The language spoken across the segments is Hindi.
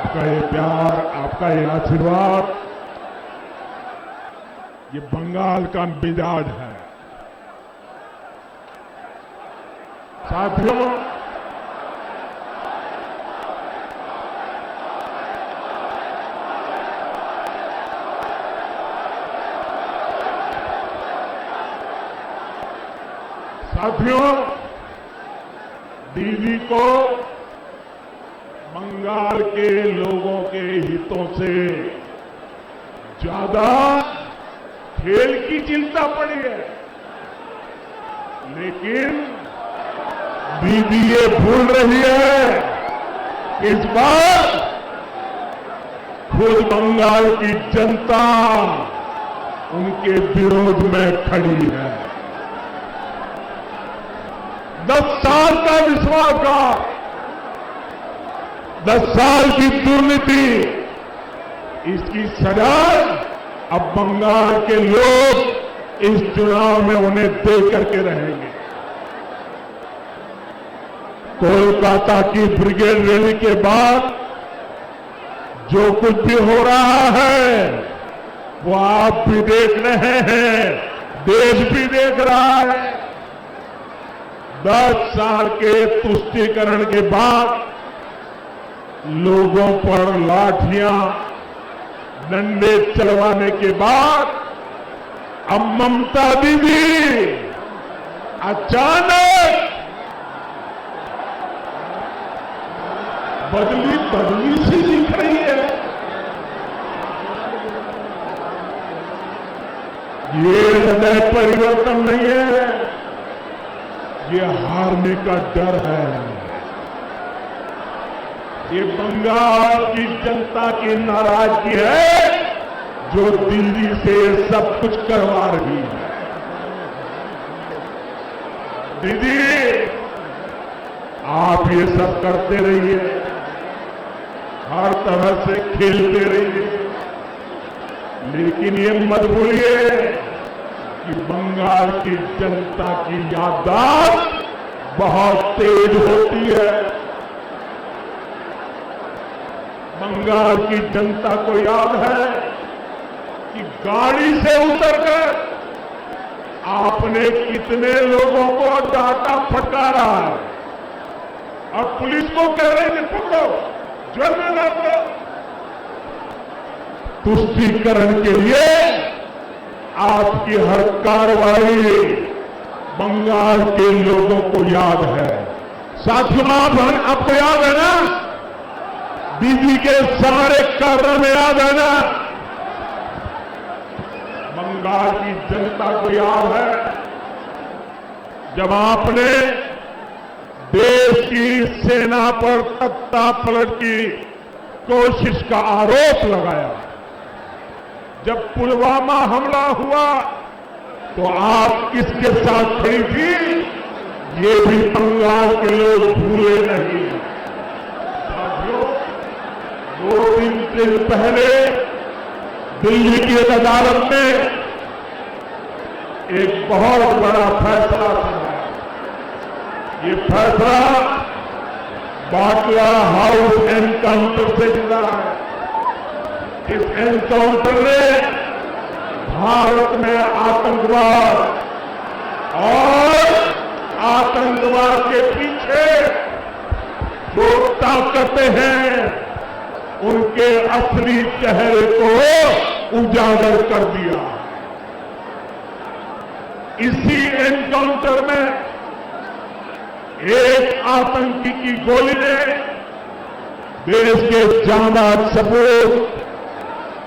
आपका ये प्यार, आपका ये आशीर्वाद, ये बंगाल का मिजाज है। साथियों, दीदी को बंगाल के लोगों के हितों से ज्यादा खेल की चिंता पड़ी है, लेकिन दीदी ये भूल रही है कि इस बार खुद बंगाल की जनता उनके विरोध में खड़ी है। 10 साल का विश्वासघात, 10 साल की दुर्नीति, इसकी सजा अब बंगाल के लोग इस चुनाव में उन्हें दे करके रहेंगे। कोलकाता की ब्रिगेड रैली के बाद जो कुछ भी हो रहा है वो आप भी देख रहे हैं, देश भी देख रहा है। 10 साल के तुष्टीकरण के बाद लोगों पर लाठियां, डंडे चलवाने के बाद अब ममता दीदी अचानक बदली सी दिख रही है। ये हृदय परिवर्तन नहीं है, ये हारने का डर है। ये बंगाल की जनता की नाराजगी है जो दिल्ली से सब कुछ करवा रही है। दीदी, आप ये सब करते रहिए, हर तरह से खेलते रहिए, लेकिन ये मत भूलिए कि बंगाल की जनता की याददाश्त बहुत तेज होती है। बंगाल की जनता को याद है कि गाड़ी से उतरकर आपने कितने लोगों को डांटा फटकारा है और पुलिस को कह रहे हैं पकड़ो, जेल में ना दो। तुष्टीकरण के लिए आपकी हर कार्रवाई बंगाल के लोगों को याद है। साथियों, आपको याद है ना, दीदी के सारे कार्य में याद है ना, बंगाल की जनता को याद है जब आपने देश की सेना पर तख्ता पलट की कोशिश का आरोप लगाया। जब पुलवामा हमला हुआ तो आप किसके साथ खड़ी थी, ये भी बंगाल के लोग भूले नहीं। 2-3 दिन पहले दिल्ली की एक अदालत में एक बहुत बड़ा फैसला सुना। ये फैसला बाटला हाउस एनकाउंटर से जुड़ा है। इस एनकाउंटर ने भारत में आतंकवाद और आतंकवाद के पीछे जो ताकतें हैं उनके असली चेहरे को उजागर कर दिया। इसी एनकाउंटर में एक आतंकी की गोली ने देश के जांबाज सपूत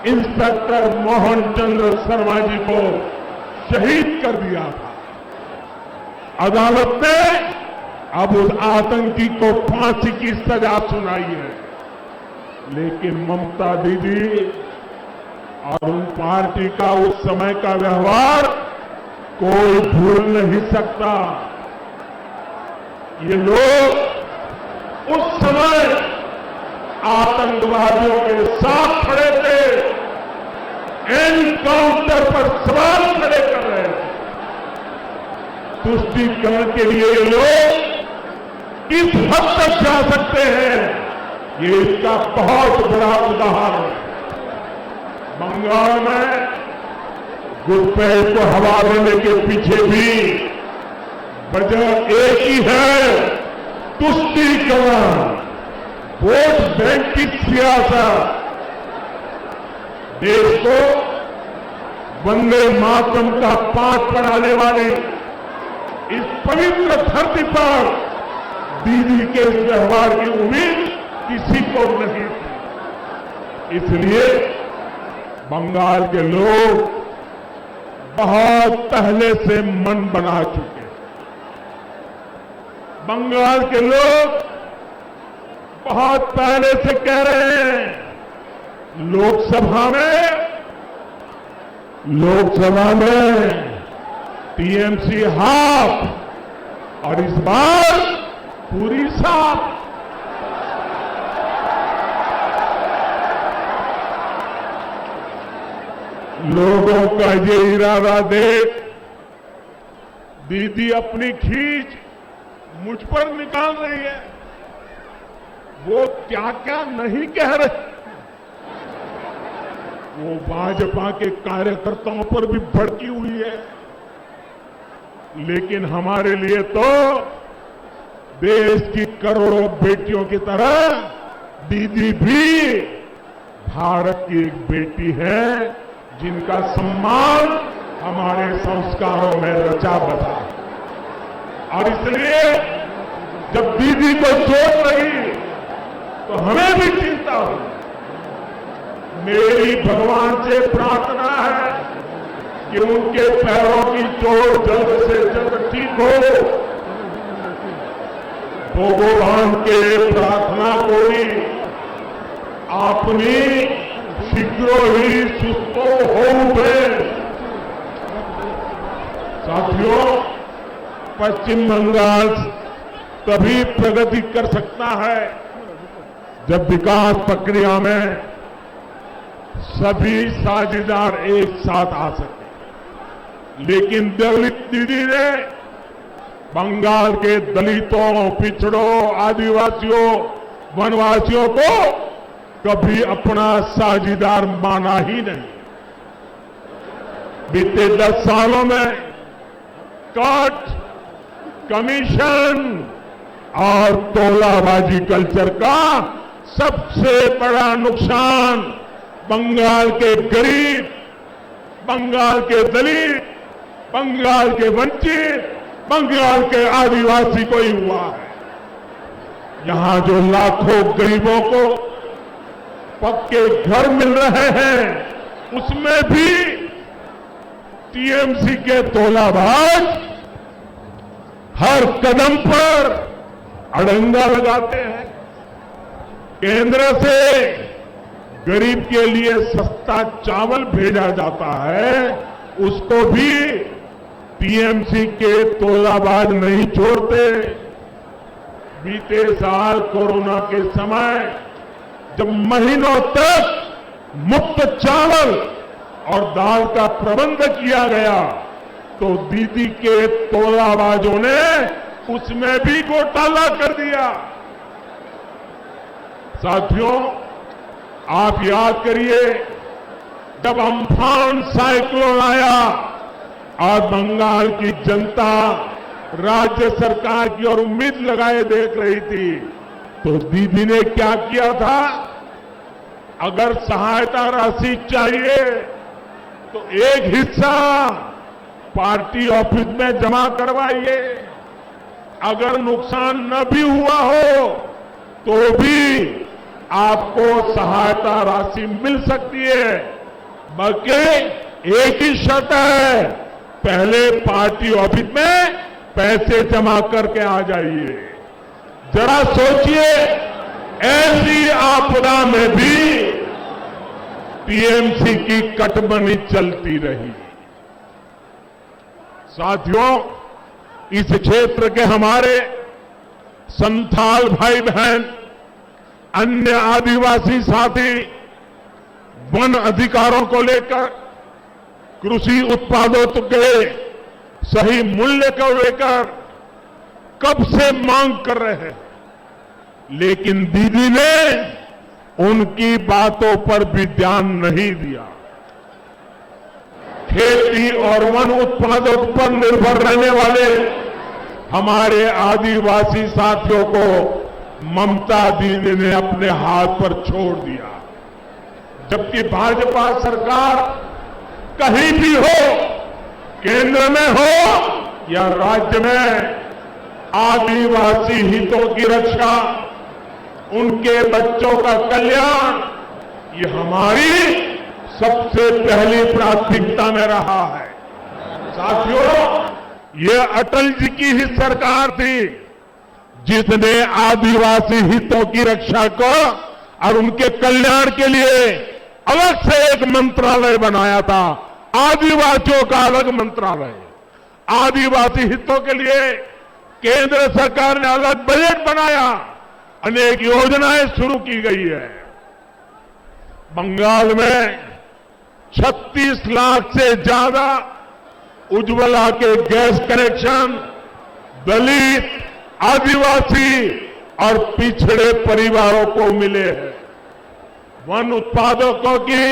इंस्पेक्टर मोहन चंद्र शर्मा जी को शहीद कर दिया था। अदालत ने अब उस आतंकी को फांसी की सजा सुनाई है, लेकिन ममता दीदी और उन पार्टी का उस समय का व्यवहार कोई भूल नहीं सकता। ये लोग उस समय आतंकवादियों के साथ खड़े थे, एनकाउंटर पर सवाल खड़े कर रहे थे। तुष्टीकरण के लिए ये लोग किस हद तक जा सकते हैं ये इसका बहुत बड़ा उदाहरण है। बंगाल में घुसपैठ को हवा देने के पीछे भी वजह एक ही है, तुष्टीकरण, वोट बैंक की सियासत। देश को वंदे मातरम का पाठ पढ़ाने वाले इस पवित्र धरती पर दीदी के इस व्यवहार की उम्मीद किसी को नहीं थी। इसलिए बंगाल के लोग बहुत पहले से मन बना चुके हैं। बंगाल के लोग बहुत पहले से कह रहे हैं, लोकसभा में टीएमसी हाफ और इस बार पूरी साफ। लोगों का ये इरादा देख दीदी अपनी खींच मुझ पर निकाल रही है। वो क्या क्या नहीं कह रहे, वो भाजपा के कार्यकर्ताओं पर भी भड़की हुई है। लेकिन हमारे लिए तो देश की करोड़ों बेटियों की तरह दीदी भी भारत की एक बेटी है, जिनका सम्मान हमारे संस्कारों में रचा बसा। और इसलिए जब दीदी को चोट लगी तो हमें भी चिंता हुई। मेरी भगवान से प्रार्थना है कि उनके पैरों की चोट जल्द से जल्द ठीक हो। भगवान के प्रार्थना को ही आपनी शीघ्र ही सुस्थो होउबे। साथियों, पश्चिम बंगाल तभी प्रगति कर सकता है जब विकास प्रक्रिया में सभी साझेदार एक साथ आ सके। लेकिन दलित दीदी ने बंगाल के दलितों, पिछड़ों, आदिवासियों, वनवासियों को कभी अपना साझेदार माना ही नहीं। बीते 10 सालों में कट, कमीशन और तोलाबाजी कल्चर का सबसे बड़ा नुकसान बंगाल के गरीब, बंगाल के दलित, बंगाल के वंचित, बंगाल के आदिवासी को ही हुआ है। यहां जो लाखों गरीबों को पक्के घर मिल रहे हैं, उसमें भी टीएमसी के तोलाबाज हर कदम पर अड़ंगा लगाते हैं। केंद्र से गरीब के लिए सस्ता चावल भेजा जाता है, उसको भी टीएमसी के तोलाबाज नहीं छोड़ते। बीते साल कोरोना के समय जब महीनों तक मुफ्त चावल और दाल का प्रबंध किया गया, तो दीदी के तोलाबाजों ने उसमें भी घोटाला कर दिया। साथियों, आप याद करिए, जब अम्फान साइक्लोन आया और बंगाल की जनता राज्य सरकार की ओर उम्मीद लगाए देख रही थी, तो दीदी ने क्या किया था? अगर सहायता राशि चाहिए तो एक हिस्सा पार्टी ऑफिस में जमा करवाइए। अगर नुकसान न भी हुआ हो तो भी आपको सहायता राशि मिल सकती है, बल्कि एक ही शर्त है, पहले पार्टी ऑफिस में पैसे जमा करके आ जाइए। जरा सोचिए, ऐसी आपदा में भी टीएमसी की कटमनी चलती रही। साथियों, इस क्षेत्र के हमारे संथाल भाई बहन, अन्य आदिवासी साथी वन अधिकारों को लेकर, कृषि उत्पादों के सही मूल्य को लेकर कब से मांग कर रहे हैं, लेकिन दीदी ने उनकी बातों पर भी ध्यान नहीं दिया। खेती और वन उत्पादों पर निर्भर रहने वाले हमारे आदिवासी साथियों को ममता दीदी ने अपने हाथ पर छोड़ दिया। जबकि भाजपा सरकार कहीं भी हो, केंद्र में हो या राज्य में, आदिवासी हितों की रक्षा, उनके बच्चों का कल्याण, ये हमारी सबसे पहली प्राथमिकता में रहा है। साथियों, ये अटल जी की ही सरकार थी जिसने आदिवासी हितों की रक्षा को और उनके कल्याण के लिए अलग से एक मंत्रालय बनाया था, आदिवासियों का अलग मंत्रालय। आदिवासी हितों के लिए केंद्र सरकार ने अलग बजट बनाया, अनेक योजनाएं शुरू की गई है। बंगाल में 36 लाख से ज्यादा उज्ज्वला के गैस कनेक्शन दलित, आदिवासी और पिछड़े परिवारों को मिले हैं। वन उत्पादकों की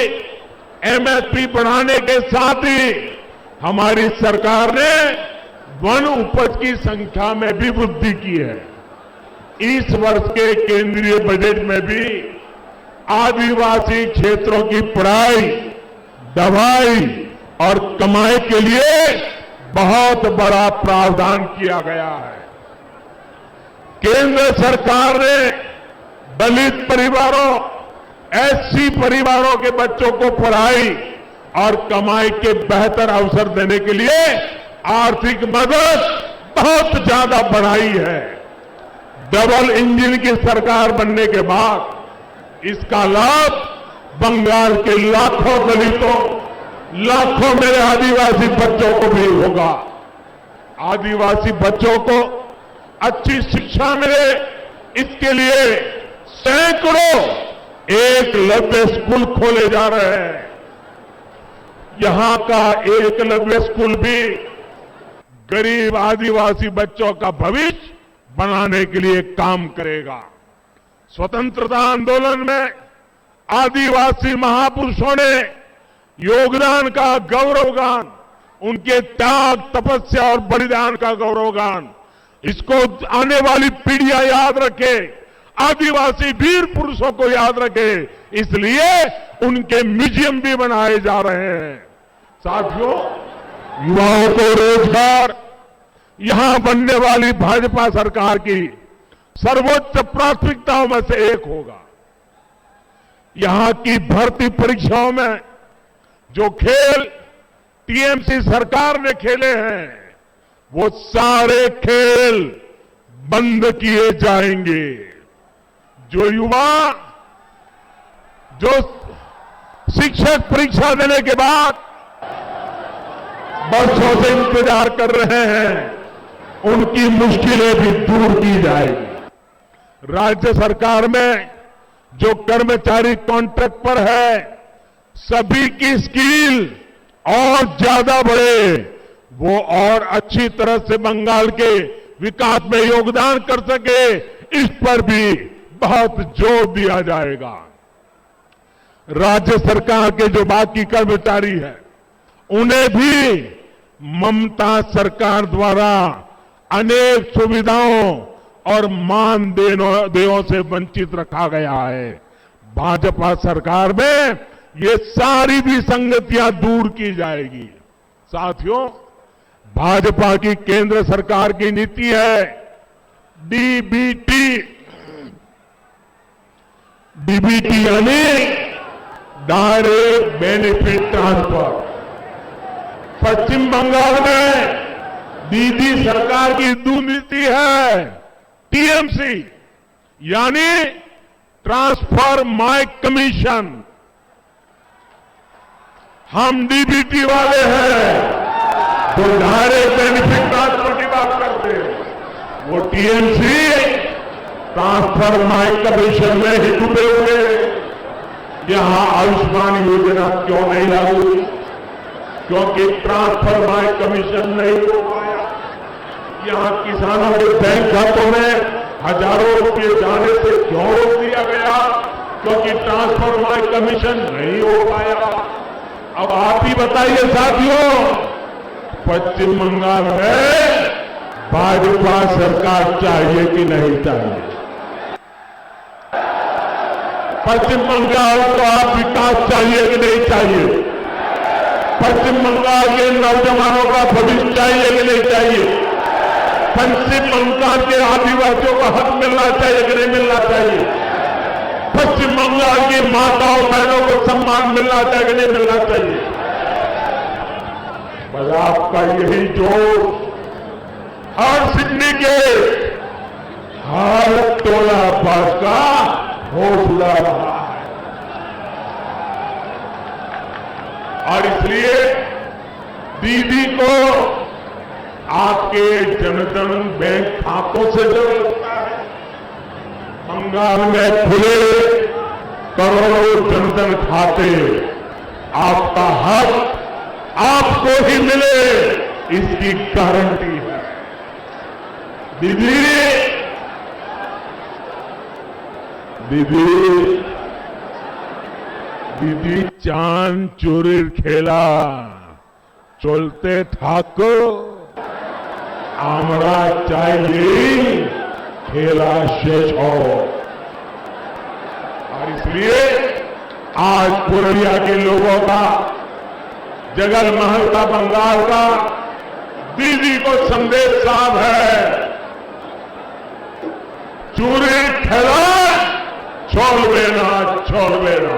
एमएसपी बढ़ाने के साथ ही हमारी सरकार ने वन उपज की संख्या में भी वृद्धि की है। इस वर्ष के केंद्रीय बजट में भी आदिवासी क्षेत्रों की पढ़ाई, दवाई और कमाई के लिए बहुत बड़ा प्रावधान किया गया है। केंद्र सरकार ने दलित परिवारों, एससी परिवारों के बच्चों को पढ़ाई और कमाई के बेहतर अवसर देने के लिए आर्थिक मदद बहुत ज्यादा बढ़ाई है। डबल इंजन की सरकार बनने के बाद इसका लाभ बंगाल के लाखों दलितों, लाखों मेरे आदिवासी बच्चों को भी होगा। आदिवासी बच्चों को अच्छी शिक्षा मिले, इसके लिए सैकड़ों एकलव्य स्कूल खोले जा रहे हैं। यहां का एकलव्य स्कूल भी गरीब आदिवासी बच्चों का भविष्य बनाने के लिए काम करेगा। स्वतंत्रता आंदोलन में आदिवासी महापुरुषों ने योगदान का गौरवगान, उनके त्याग, तपस्या और बलिदान का गौरवगान, इसको आने वाली पीढ़ियां याद रखे, आदिवासी वीर पुरुषों को याद रखे, इसलिए उनके म्यूजियम भी बनाए जा रहे हैं। साथियों, युवाओं को रोजगार यहां बनने वाली भाजपा सरकार की सर्वोच्च प्राथमिकताओं में से एक होगा। यहां की भर्ती परीक्षाओं में जो खेल टीएमसी सरकार ने खेले हैं, वो सारे खेल बंद किए जाएंगे। जो युवा जो शिक्षक परीक्षा देने के बाद वर्षों से इंतजार कर रहे हैं, उनकी मुश्किलें भी दूर की जाएगी। राज्य सरकार में जो कर्मचारी कॉन्ट्रैक्ट पर है, सभी की स्किल और ज्यादा बढ़े, वो और अच्छी तरह से बंगाल के विकास में योगदान कर सके, इस पर भी बहुत जोर दिया जाएगा। राज्य सरकार के जो बाकी कर्मचारी हैं, उन्हें भी ममता सरकार द्वारा अनेक सुविधाओं और मानदेयों से वंचित रखा गया है। भाजपा सरकार में ये सारी भी संगतियां दूर की जाएगी। साथियों, भाजपा की केंद्र सरकार की नीति है डीबीटी। डीबीटी यानी डायरेक्ट बेनिफिट ट्रांसफर। पश्चिम बंगाल में दीदी सरकार की नीति है टीएमसी, यानी ट्रांसफर माय कमीशन। हम डीबीटी वाले हैं, तो डायरेक्ट बेनिफिट ट्रांसफर की बात करते हैं। वो टीएमसी ट्रांसफर माय कमीशन में ही डूबे हुए। यहां आयुष्मान योजना क्यों नहीं लागू हुई? क्योंकि ट्रांसफर बाय कमीशन नहीं हो पाया। यहां किसानों के बैंक खातों में हजारों के जाने से क्यों रोक दिया गया? क्योंकि ट्रांसफर माई कमीशन नहीं हो पाया। अब आप ही बताइए साथियों, पश्चिम बंगाल में भाजपा सरकार चाहिए कि नहीं चाहिए? पश्चिम बंगाल को आप विकास चाहिए कि नहीं चाहिए? पश्चिम बंगाल के नौजवानों का भविष्य चाहिए कि नहीं चाहिए? पश्चिम बंगाल के आदिवासियों को हक मिलना चाहिए कि नहीं मिलना चाहिए? पश्चिम बंगाल की माताओं बहनों को सम्मान मिलना चाहिए कि नहीं मिलना चाहिए? बस आपका यही जोश हर सिंडिकेट, हर टोला भाजपा हौसला रहा है। और इसलिए दीदी को आपके जनधन बैंक खातों से जोड़ता है। बंगाल में खुले करोड़ों जनधन खाते, आपका हक आपको ही मिले, इसकी गारंटी है। दीदी चांद चोरी खेला चलते ठाको আমরা चाहिए खेला शेष हो। और इसलिए आज पुरनिया के लोगों का, जगल महल का, बंगाल का दीदी को संदेश साफ है, चूरी खेला छोड़वे ना।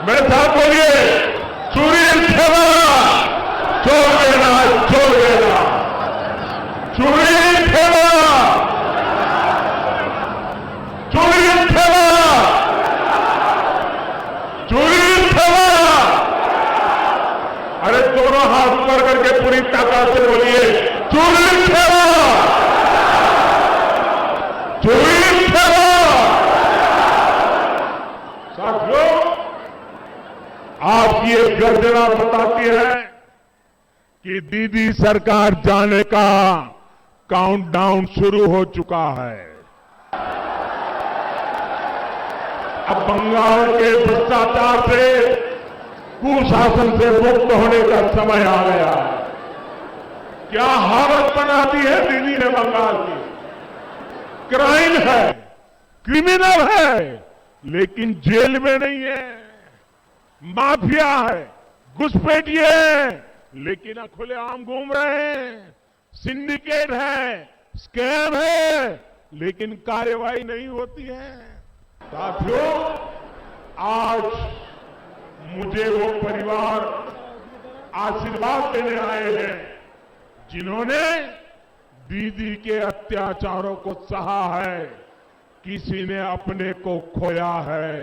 मेरे साथ बोलिए, चूरी खेला छोड़वे ना। चूरी खेला अरे दोनों हाथ ऊपर करके पूरी ताकत से बोलिए, चूरी खेला। साथियों, आपकी ये गर्जना बताती है कि दीदी सरकार जाने का काउंटडाउन शुरू हो चुका है। अब बंगाल के भ्रष्टाचार से, कुशासन से मुक्त होने का समय आ गया। क्या हालत बना दी है दीदी ने बंगाल की। क्राइम है, क्रिमिनल है, लेकिन जेल में नहीं है। माफिया है, घुसपैठिए है, लेकिन खुलेआम घूम रहे हैं। सिंडिकेट है, स्कैम है, लेकिन कार्रवाई नहीं होती है। साथियों, आज मुझे वो परिवार आशीर्वाद देने आए हैं जिन्होंने दीदी के अत्याचारों को सहा है। किसी ने अपने को खोया है,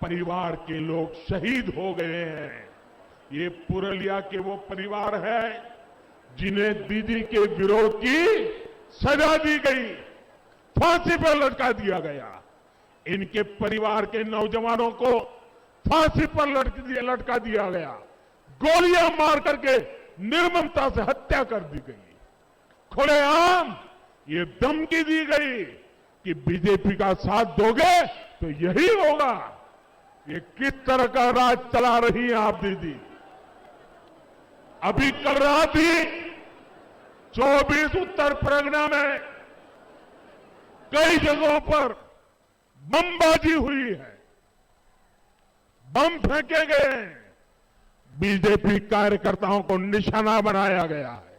परिवार के लोग शहीद हो गए हैं। ये पुरलिया के वो परिवार है जिन्हें दीदी के विरोध की सजा दी गई, फांसी पर लटका दिया गया। इनके परिवार के नौजवानों को फांसी पर लटका दिया गया, गोलियां मार करके निर्ममता से हत्या कर दी गई। खुलेआम ये धमकी दी गई कि बीजेपी का साथ दोगे तो यही होगा। ये किस तरह का राज चला रही है आप दीदी। अभी कल रात ही 24 उत्तर परगना में कई जगहों पर बमबाजी हुई है, बम फेंके गए हैं, बीजेपी कार्यकर्ताओं को निशाना बनाया गया है।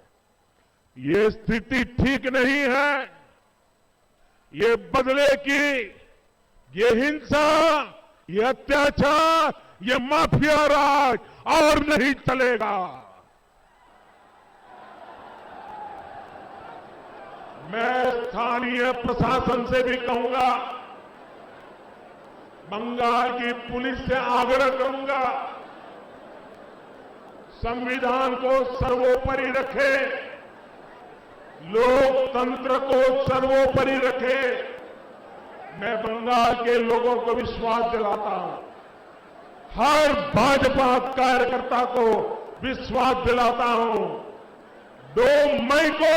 ये स्थिति ठीक नहीं है। ये बदले की, ये हिंसा, ये अत्याचार, ये माफिया राज और नहीं चलेगा। मैं स्थानीय प्रशासन से भी कहूंगा, बंगाल की पुलिस से आग्रह करूंगा, संविधान को सर्वोपरि रखे, लोकतंत्र को सर्वोपरि रखे। मैं बंगाल के लोगों को विश्वास दिलाता हूं, हर भाजपा कार्यकर्ता को विश्वास दिलाता हूं, 2 मई को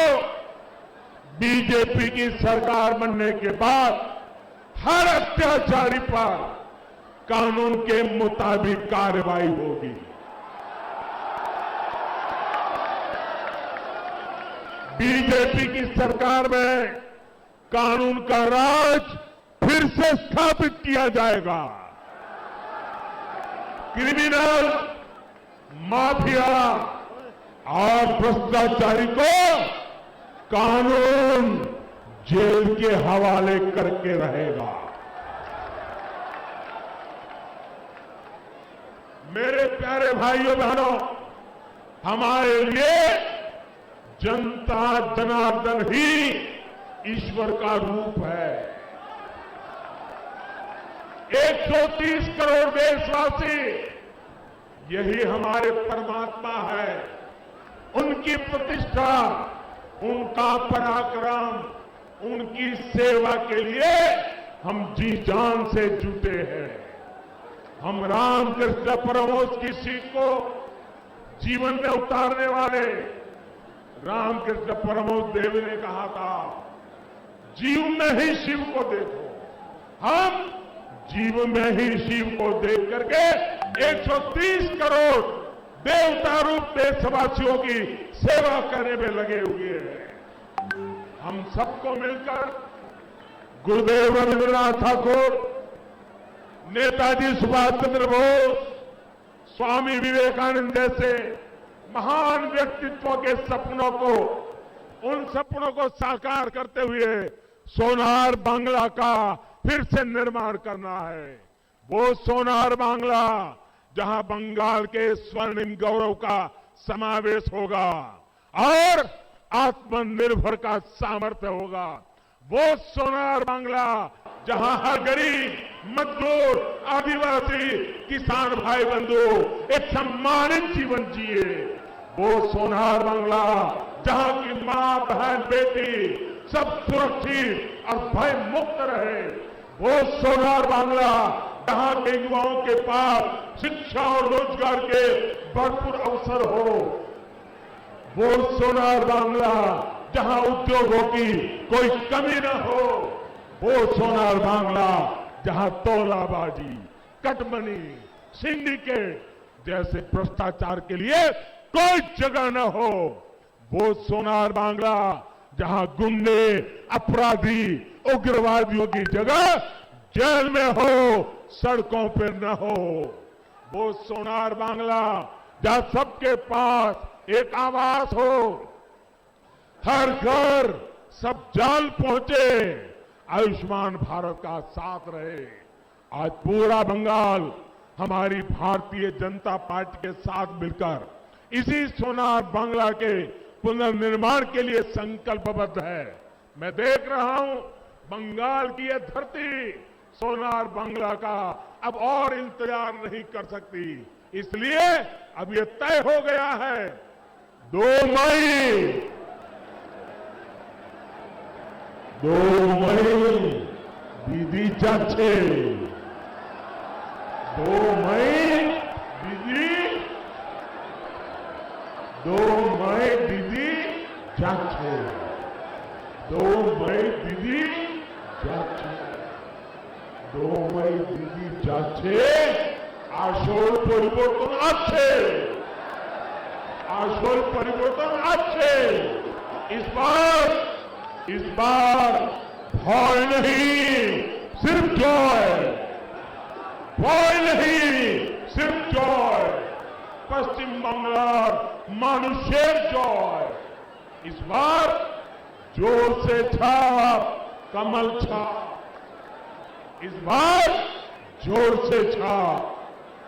बीजेपी की सरकार बनने के बाद हर अत्याचारी पर कानून के मुताबिक कार्रवाई होगी। बीजेपी की सरकार में कानून का राज फिर से स्थापित किया जाएगा। क्रिमिनल, माफिया और भ्रष्टाचारी को कानून जेल के हवाले करके रहेगा। मेरे प्यारे भाइयों बहनों, हमारे लिए जनता जनार्दन ही ईश्वर का रूप है। 130 करोड़ देशवासी यही हमारे परमात्मा है। उनकी प्रतिष्ठा, उनका पराक्रम, उनकी सेवा के लिए हम जी जान से जुटे हैं। हम रामकृष्ण परमहंस की सीख को जीवन में उतारने वाले रामकृष्ण परमहंस देव ने कहा था, जीव में ही शिव को देखो। हम जीव में ही शिव को देख करके 130 करोड़ देवता रूप देशवासियों की सेवा करने में लगे हुए हैं। हम सबको मिलकर गुरुदेव रविन्द्रनाथ ठाकुर, नेताजी सुभाष चंद्र बोस, स्वामी विवेकानंद जैसे महान व्यक्तित्व के सपनों को, उन सपनों को साकार करते हुए सोनार बांग्ला का फिर से निर्माण करना है। वो सोनार बांग्ला जहां बंगाल के स्वर्णिम गौरव का समावेश होगा और आत्मनिर्भर का सामर्थ्य होगा। वो सोनार बांग्ला जहां हर गरीब, मजदूर, आदिवासी, किसान भाई बंधु एक सम्मानित जीवन जिए। वो सोनार बांग्ला जहां की मां, बहन, बेटी सब सुरक्षित और भय मुक्त रहे। वो सोनार बांग्ला जहां के युवाओं के पास शिक्षा और रोजगार के भरपूर अवसर हो। वो सोनार बांग्ला जहां उद्योगों की कोई कमी न हो। वो सोनार बांग्ला जहां तोलाबाजी, कटमनी, सिंडिकेट जैसे भ्रष्टाचार के लिए कोई जगह न हो। वो सोनार बांग्ला जहां गुंडे, अपराधी, उग्रवादियों की जगह जेल में हो, सड़कों पर न हो। वो सोनार बांग्ला जहां सबके पास एक आवास हो, हर घर सब जान पहुंचे, आयुष्मान भारत का साथ रहे। आज पूरा बंगाल हमारी भारतीय जनता पार्टी के साथ मिलकर इसी सोनार बांग्ला के पुनर्निर्माण के लिए संकल्पबद्ध है। मैं देख रहा हूं बंगाल की यह धरती सोनार बांग्ला का अब और इंतजार नहीं कर सकती। इसलिए अब यह तय हो गया है 2 मई 2 मई दीदी जाच्छे 2 मई दीदी 2 मई दीदी जाच्छे 2 मई दीदी जाच्छे 2 मई दीदी যাচ্ছে আসল পরিবর্তন আছে আসল পরিবর্তন আছে इस बार भय नहीं सिर्फ जॉय भय नहीं सिर्फ जॉय पश्चिम बांग्लार मानुषेर जॉय इस बार जोर से छाप कमल छाप इस बार जोर से छाप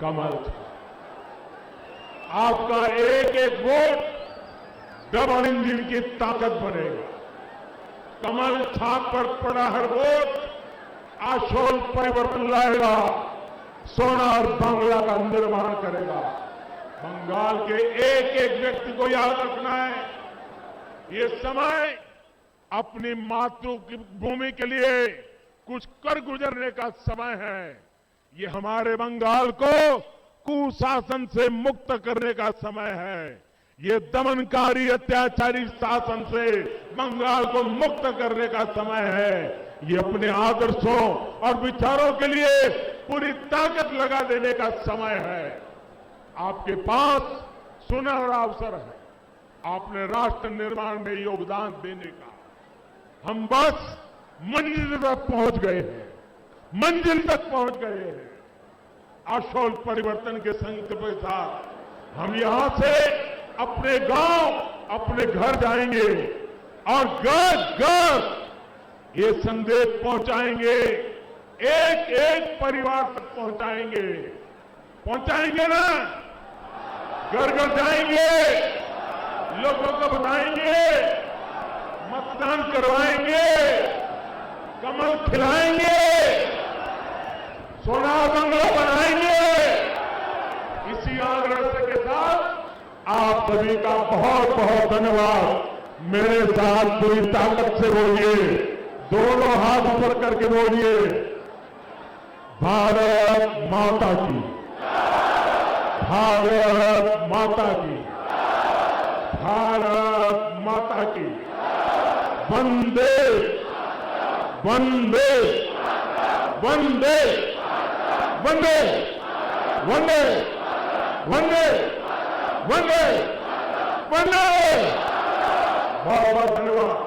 कमल छाप आपका एक एक वोट डबल इंजन की ताकत बनेगा कमल छाप पर पड़ा हर वोट आशोल परिवर्तन लाएगा सोनार बांग्ला का निर्माण करेगा बंगाल के एक एक व्यक्ति को याद रखना है ये समय अपनी मातृभूमि के लिए कुछ कर गुजरने का समय है ये हमारे बंगाल को कुशासन से मुक्त करने का समय है ये दमनकारी अत्याचारी शासन से बंगाल को मुक्त करने का समय है। ये अपने आदर्शों और विचारों के लिए पूरी ताकत लगा देने का समय है। आपके पास सुनहरा अवसर है आपने राष्ट्र निर्माण में योगदान देने का। हम बस मंजिल तक पहुंच गए हैं, मंजिल तक पहुंच गए हैं। आशोल परिवर्तन के संकल्प के साथ हम यहां से अपने गांव, अपने घर जाएंगे और घर घर ये संदेश पहुंचाएंगे, एक एक परिवार तक पहुंचाएंगे। पहुंचाएंगे ना? घर घर जाएंगे, लोगों को बताएंगे, मतदान करवाएंगे, कमल खिलाएंगे, सोना बंगला बनाएंगे। इसी आग्रह के साथ आप सभी का बहुत बहुत धन्यवाद। मेरे साथ पूरी ताकत से बोलिए, दोनों हाथ ऊपर करके बोलिए, भारत माता की, भारत माता की, भारत माता की, वंदे वंदे वंदे वंदे वंदे वंदे वंदे वंदे। बहुत बहुत धन्यवाद।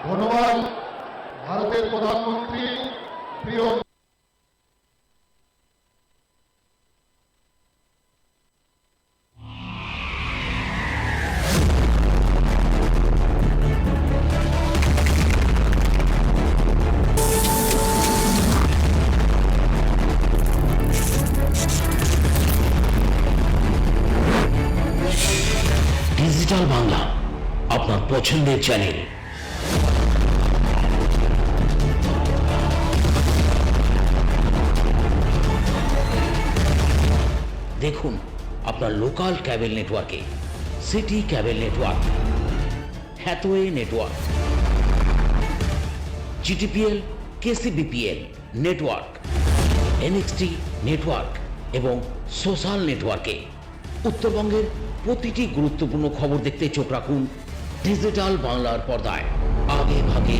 ধন্যবাদ ভারতের প্রধানমন্ত্রী প্রিয় ডিজিটাল বাংলা আপনার পছন্দের চ্যানেল। দেখুন আপনার লোকাল ক্যাবেল নেটওয়ার্কে city cable network, Hathway network, GTPL, KCBPL network, NXT network এবং সোশ্যাল নেটওয়ার্কে উত্তরবঙ্গের প্রতিটি গুরুত্বপূর্ণ খবর দেখতে চোখ রাখুন ডিজিটাল বাংলার পর্দায়। আগে ভাগে